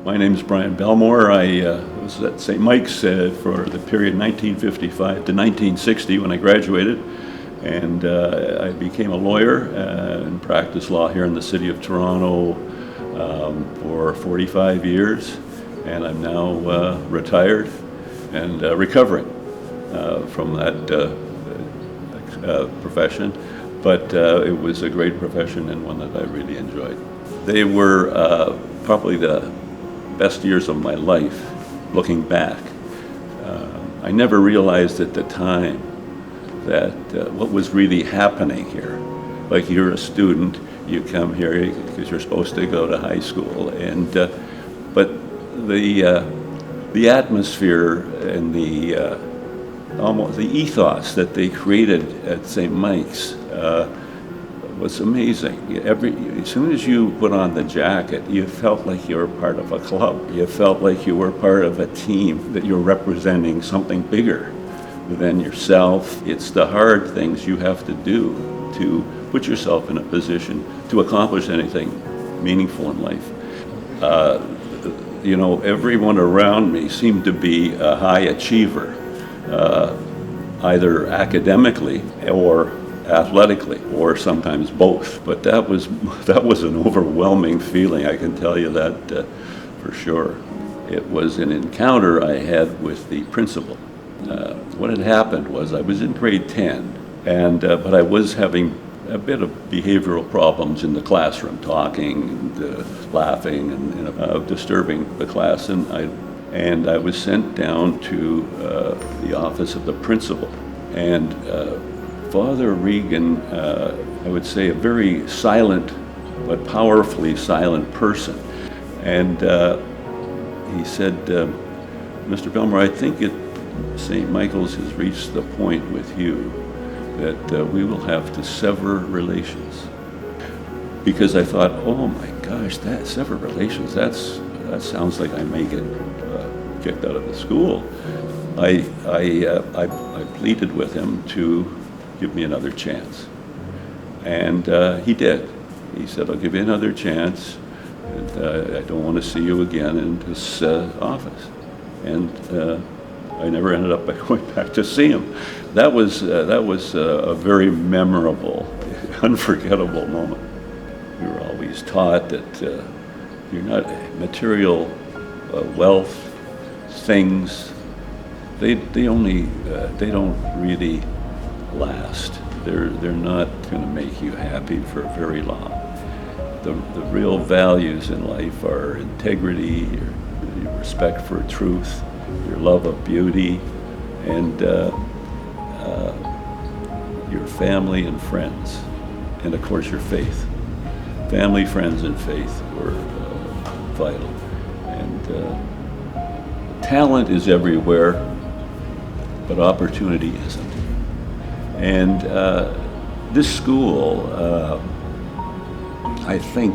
My name is Brian Bellmore. I was at St. Mike's for the period 1955 to 1960 when I graduated, and I became a lawyer and practiced law here in the city of Toronto for 45 years, and I'm now retired and recovering from that profession, but it was a great profession and one that I really enjoyed. They were probably the best years of my life, looking back. I never realized at the time that what was really happening here. Like, you're a student, you come here because you're supposed to go to high school, and but the atmosphere and the almost the ethos that they created at St. Mike's was amazing. As soon as you put on the jacket, you felt like you were part of a club. You felt like you were part of a team, that you're representing something bigger than yourself. It's the hard things you have to do to put yourself in a position to accomplish anything meaningful in life. Everyone around me seemed to be a high achiever, either academically or athletically, or sometimes both. But that was an overwhelming feeling, I can tell you that for sure. It was an encounter I had with the principal. What had happened was I was in grade 10, and but I was having a bit of behavioral problems in the classroom, talking and laughing and disturbing the class, and I was sent down to the office of the principal. And Father Regan, I would say a very silent but powerfully silent person. And he said, Mr. Bellmore, I think St. Michael's has reached the point with you that we will have to sever relations. Because I thought, oh my gosh, that sever relations, that sounds like I may get kicked out of the school. I pleaded with him to give me another chance. And he did. He said, I'll give you another chance, and I don't want to see you again in this office. And I never ended up going back to see him. That was a very memorable, unforgettable moment. We were always taught that you're not material wealth, things, they don't really last. They're not going to make you happy for very long. The real values in life are integrity, your respect for truth, your love of beauty, and your family and friends, and of course your faith. Family, friends, and faith were vital. And talent is everywhere, but opportunity isn't. And this school, I think,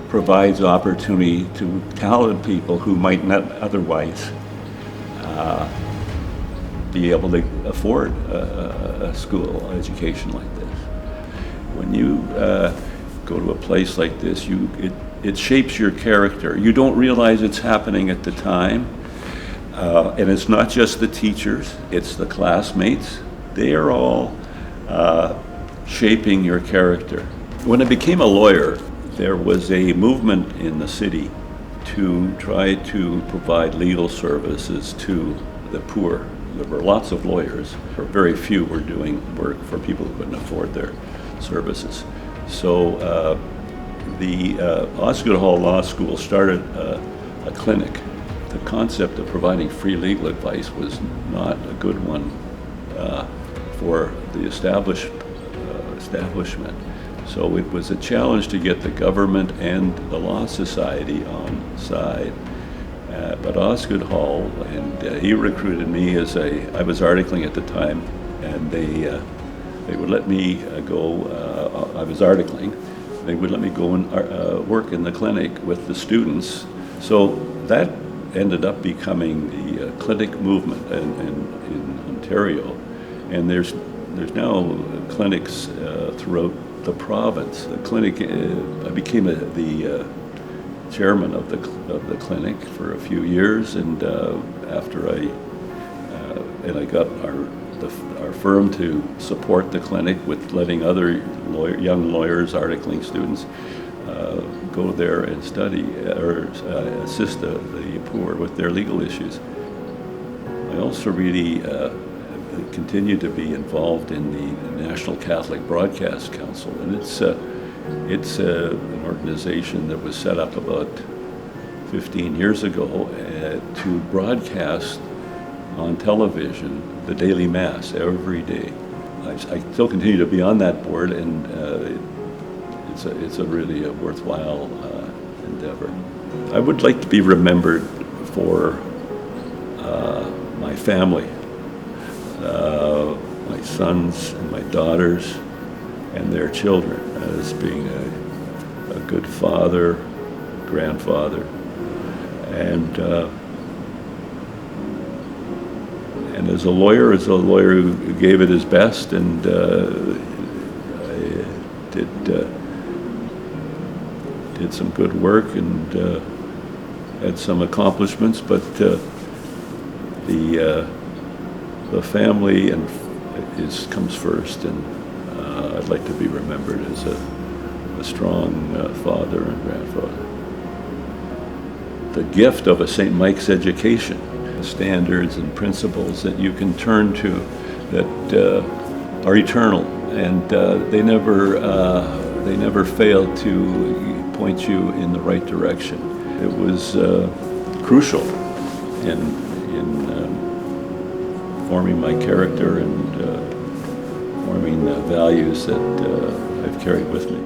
provides opportunity to talented people who might not otherwise be able to afford a school education like this. When you go to a place like this, it shapes your character. You don't realize it's happening at the time. And it's not just the teachers, it's the classmates. They are all shaping your character. When I became a lawyer, there was a movement in the city to try to provide legal services to the poor. There were lots of lawyers, but very few were doing work for people who couldn't afford their services. So the Osgoode Hall Law School started a clinic. The concept of providing free legal advice was not a good one for the establishment. So it was a challenge to get the government and the Law Society on side. But Osgoode Hall, and he recruited me I was articling at the time, and they would let me go, I was articling, they would let me go and work in the clinic with the students. So that ended up becoming the clinic movement in Ontario, and there's now clinics throughout the province. The clinic became the chairman of the clinic for a few years, and after I got our firm to support the clinic with letting other young lawyers, articling students, go there and study or assist the poor with their legal issues. I also really continue to be involved in the National Catholic Broadcast Council, and it's an organization that was set up about 15 years ago to broadcast on television the daily Mass every day. I still continue to be on that board, and it's a really worthwhile endeavor. I would like to be remembered for my family, my sons and my daughters and their children, as being a good father, grandfather, and as a lawyer who gave it his best, and did some good work and had some accomplishments, but the family comes first, and I'd like to be remembered as a strong father and grandfather. The gift of a St. Mike's education, standards and principles that you can turn to that are eternal, and they never fail to point you in the right direction. It was crucial in forming my character and forming the values that I've carried with me.